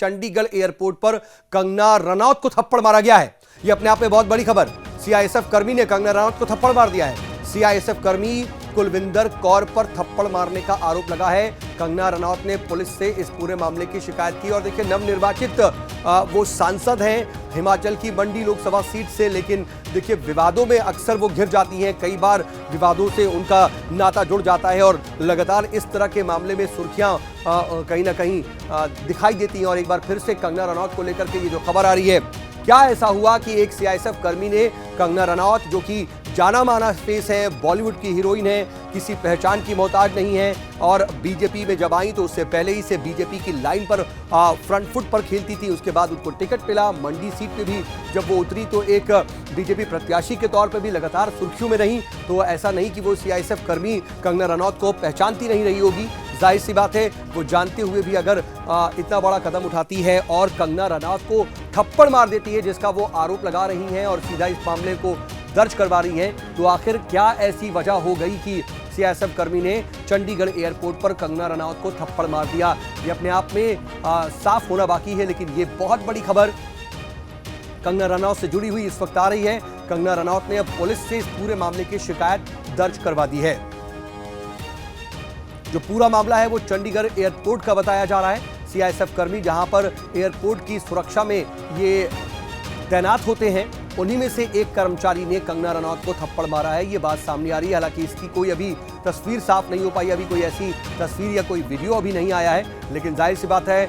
Chandigarh airport पर कंगना रनौत को थप्पड़ मारा गया है। यह अपने आप में बहुत बड़ी खबर। सीआईएसएफ कर्मी ने कंगना रनौत को थप्पड़ मार दिया है। सीआईएसएफ कर्मी कुलविंदर कौर पर थप्पड़ मारने का आरोप लगा है। कंगना रनौत ने पुलिस से इस पूरे मामले की शिकायत की और देखिए नवनिर्वाचित वो सांसद हैं हिमाचल की मंडी लोकसभा सीट से, लेकिन देखिए विवादों में अक्सर वो घिर जाती हैं। कई बार विवादों से उनका नाता जुड़ जाता है और लगातार इस तरह के मामले में सुर्खियां कहीं ना कहीं दिखाई देती हैं। और एक बार फिर से कंगना रनौत को लेकर के ये जो खबर आ रही है, क्या ऐसा हुआ कि एक सीआईएसएफ कर्मी ने कंगना रनौत, जो कि जाना माना फेस है, बॉलीवुड की हीरोइन है, किसी पहचान की मोहताज नहीं है और बीजेपी में जब आई तो उससे पहले ही से बीजेपी की लाइन पर फ्रंट फुट पर खेलती थी। उसके बाद उनको टिकट मिला, मंडी सीट पे भी जब वो उतरी तो एक बीजेपी प्रत्याशी के तौर पर भी लगातार सुर्खियों में रही। तो ऐसा नहीं कि वो सीआईएसएफ कर्मी कंगना रनौत को पहचानती नहीं रही होगी। जाहिर सी बात है वो जानते हुए भी अगर इतना बड़ा कदम उठाती है और कंगना रनौत को थप्पड़ मार देती है, जिसका वो आरोप लगा रही हैं और सीधा इस मामले को दर्ज करवा रही हैं, तो आखिर क्या ऐसी वजह हो गई कि सीआईएसएफ कर्मी ने चंडीगढ़ एयरपोर्ट पर कंगना रनौत को थप्पड़ मार दिया? ये अपने आप में साफ होना बाकी है, लेकिन ये बहुत बड़ी खबर कंगना रनौत से जुड़ी हुई इस वक्त आ रही है। कंगना रनौत ने अब पुलिस से इस पूरे मामले की शिकायत दर्ज करवा दी है। जो पूरा मामला है वो चंडीगढ़ एयरपोर्ट का बताया जा रहा है। सीआईएसएफ कर्मी जहां पर एयरपोर्ट की सुरक्षा में ये तैनात होते हैं, उन्हीं में से एक कर्मचारी ने कंगना रनौत को थप्पड़ मारा है। ये बात सामने आ रही है। हालांकि इसकी कोई अभी तस्वीर साफ नहीं हो पाई, अभी कोई ऐसी तस्वीर या कोई वीडियो अभी नहीं आया है, लेकिन जाहिर सी बात है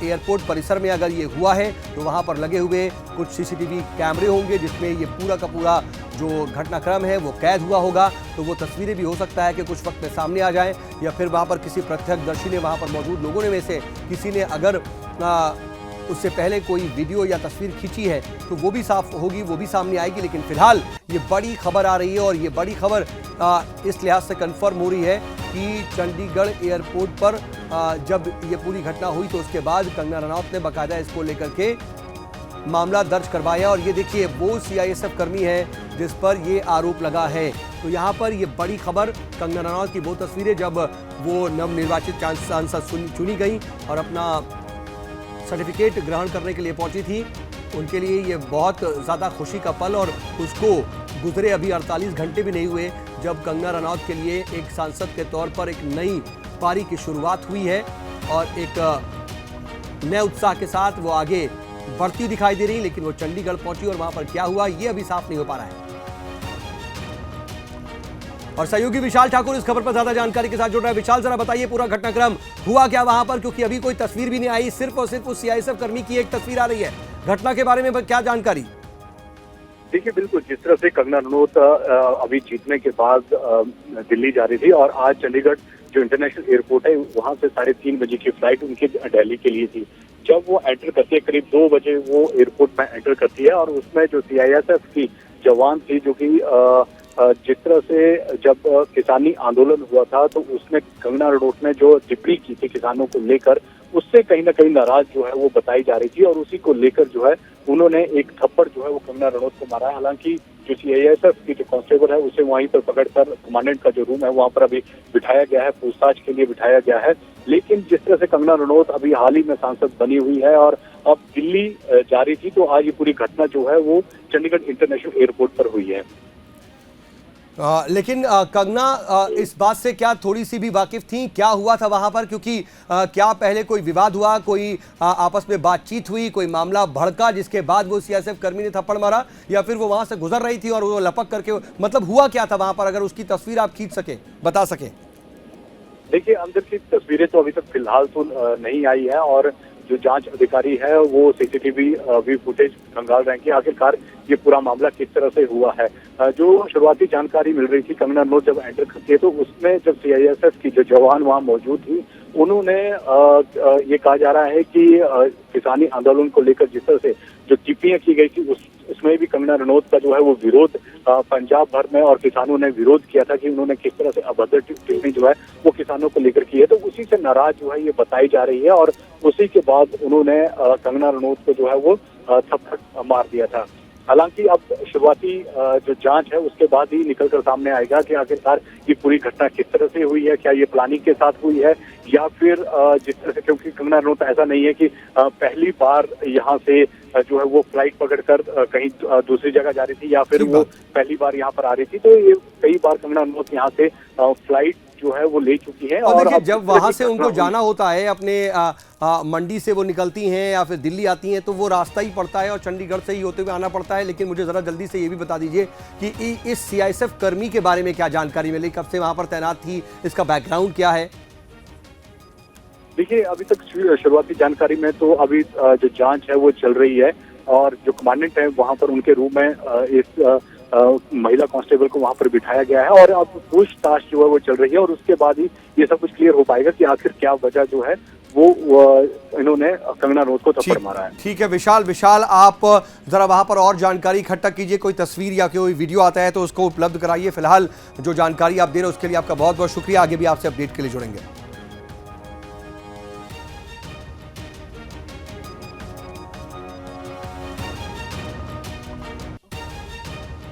एयरपोर्ट परिसर में अगर ये हुआ है तो वहां पर लगे हुए कुछ सीसीटीवी कैमरे होंगे जिसमें ये पूरा का पूरा जो घटनाक्रम है वो कैद हुआ होगा। तो वो तस्वीरें भी हो सकता है कि कुछ वक्त में सामने आ जाएं, या फिर वहां पर किसी प्रत्यक्षदर्शी ने, वहां पर मौजूद लोगों ने में से किसी ने अगर उससे पहले कोई वीडियो या तस्वीर खींची है तो वो भी साफ होगी, वो भी सामने आएगी। लेकिन फिलहाल ये बड़ी खबर आ रही है और ये बड़ी खबर इस लिहाज से कंफर्म हो रही है कि चंडीगढ़ एयरपोर्ट पर जब ये पूरी घटना हुई तो उसके बाद कंगना रनौत ने बाकायदा इसको लेकर के मामला दर्ज करवाया। और ये देखिए वो सीआईएसएफ कर्मी है जिस पर ये आरोप लगा है। तो यहाँ पर ये बड़ी खबर, कंगना रनौत की वो तस्वीरें जब वो नवनिर्वाचित सांसद चुनी गई और अपना सर्टिफिकेट ग्रहण करने के लिए पहुंची थी, उनके लिए ये बहुत ज़्यादा खुशी का पल। और उसको गुजरे अभी 48 घंटे भी नहीं हुए जब कंगना रनौत के लिए एक सांसद के तौर पर एक नई पारी की शुरुआत हुई है और एक नए उत्साह के साथ वो आगे बढ़ती दिखाई दे रही। लेकिन वो चंडीगढ़ पहुंची और वहां पर क्या हुआ ये अभी साफ नहीं हो पा रहा है। और सहयोगी विशाल ठाकुर इस खबर पर ज्यादा जानकारी के साथ जुड़ रहा है। विशाल, जरा बताइए पूरा घटनाक्रम हुआ क्या वहां पर, क्योंकि अभी कोई तस्वीर भी नहीं आई, सिर्फ और सिर्फ उस सीआईएसएफ कर्मी की एक तस्वीर आ रही है। घटना के बारे में क्या जानकारी? देखिए, बिल्कुल जिस तरह से कंगना रनौत अभी जीतने के बाद दिल्ली जा रही थी और आज चंडीगढ़ जो इंटरनेशनल एयरपोर्ट है वहां से 3:30 बजे की फ्लाइट उनकी दिल्ली के लिए थी। जब वो एंटर करती है करीब 2 बजे वो एयरपोर्ट में एंटर करती है और उसमें जो सीआईएसएफ की जवान थी, जो कि जिस तरह से जब किसानी आंदोलन हुआ था तो उसमें कंगना रनौत ने जो टिप्पणी की थी किसानों को लेकर, उससे कहीं ना कहीं नाराज जो है वो बताई जा रही थी और उसी को लेकर जो है उन्होंने एक थप्पड़ जो है वो कंगना रनौत को मारा है। हालांकि जो सीआईएसएफ की जो कांस्टेबल है उसे वहीं पर पकड़कर कमांडेंट का जो रूम है वहां पर अभी बिठाया गया है, पूछताछ के लिए बिठाया गया है। लेकिन जिस तरह से कंगना रनौत अभी हाल ही में सांसद बनी हुई है और अब दिल्ली जा रही थी, तो आज ये पूरी घटना जो है वो चंडीगढ़ इंटरनेशनल एयरपोर्ट पर हुई है। लेकिन कंगना इस बात से क्या थोड़ी सी भी वाकिफ थी, क्या हुआ था वहां पर? क्योंकि क्या पहले कोई विवाद हुआ, कोई आपस में बातचीत हुई, कोई मामला भड़का जिसके बाद वो सीआईएसएफ कर्मी ने थप्पड़ मारा, या फिर वो वहां से गुजर रही थी और वो लपक करके, मतलब हुआ क्या था वहां पर? अगर उसकी तस्वीर आप खींच सके, बता सके। देखिए, अंदर की तस्वीरें तो अभी तक फिलहाल तो नहीं आई है और जो जांच अधिकारी है वो सीसीटीवी भी फुटेज खंगाल रहे हैं कि आखिरकार ये पूरा मामला किस तरह से हुआ है। जो शुरुआती जानकारी मिल रही थी, कंगना रनौत जब एंटर करती है तो उसमें जब सीआईएसएफ की जो जवान वहां मौजूद थी, उन्होंने ये कहा जा रहा है कि किसानी आंदोलन को लेकर जिस तरह से जो टिप्पणियां की गई थी उसमें भी कंगना रनौत का जो है वो विरोध पंजाब भर में और किसानों ने विरोध किया था कि उन्होंने किस तरह से अभद्र टिप्पणी जो है वो किसानों को लेकर की है। तो उसी से नाराज जो है ये बताई जा रही है और उसी के बाद उन्होंने कंगना रनौत को जो है वो थप्पड़ मार दिया था। हालांकि अब शुरुआती जो जांच है उसके बाद ही निकलकर सामने आएगा कि आखिरकार ये पूरी घटना किस तरह से हुई है, क्या ये प्लानिंग के साथ हुई है या फिर जिस तरह से, क्योंकि कंगना रनौत ऐसा नहीं है कि पहली बार यहाँ से जो है वो फ्लाइट पकड़कर कहीं दूसरी जगह जा रही थी या फिर वो पहली बार यहाँ पर आ रही थी। तो ये कई बार कंगना रनौत यहाँ से फ्लाइट जो है वो ले चुकी है। और देखिए, जब वहां से उनको जाना होता है अपने मंडी से वो निकलती हैं या फिर दिल्ली आती हैं तो वो रास्ता ही पड़ता है और चंडीगढ़ से ही होते हुए आना पड़ता है। लेकिन मुझे जरा जल्दी से ये भी बता दीजिए कि इस सीआईएसएफ कर्मी के बारे में क्या जानकारी मिली, कब से वहां पर तैनात थी, इसका बैकग्राउंड क्या है? देखिए, अभी तक शुरुआती जानकारी में तो अभी जो जांच है वो चल रही है और जो कमांडेंट है वहां पर उनके रूम में इस महिला कांस्टेबल को वहां पर बिठाया गया है और अब पूछताछ जो है वो चल रही है और उसके बाद ही ये सब कुछ क्लियर हो पाएगा कि आखिर क्या वजह जो है वो इन्होंने कंगना रनौत को थप्पड़ मारा है। ठीक है विशाल, आप जरा वहां पर और जानकारी इकट्ठा कीजिए, कोई तस्वीर या कोई वीडियो आता है तो उसको उपलब्ध कराइए। फिलहाल जो जानकारी आप दे रहे हो उसके लिए आपका बहुत बहुत शुक्रिया, आगे भी आपसे अपडेट के लिए जुड़ेंगे।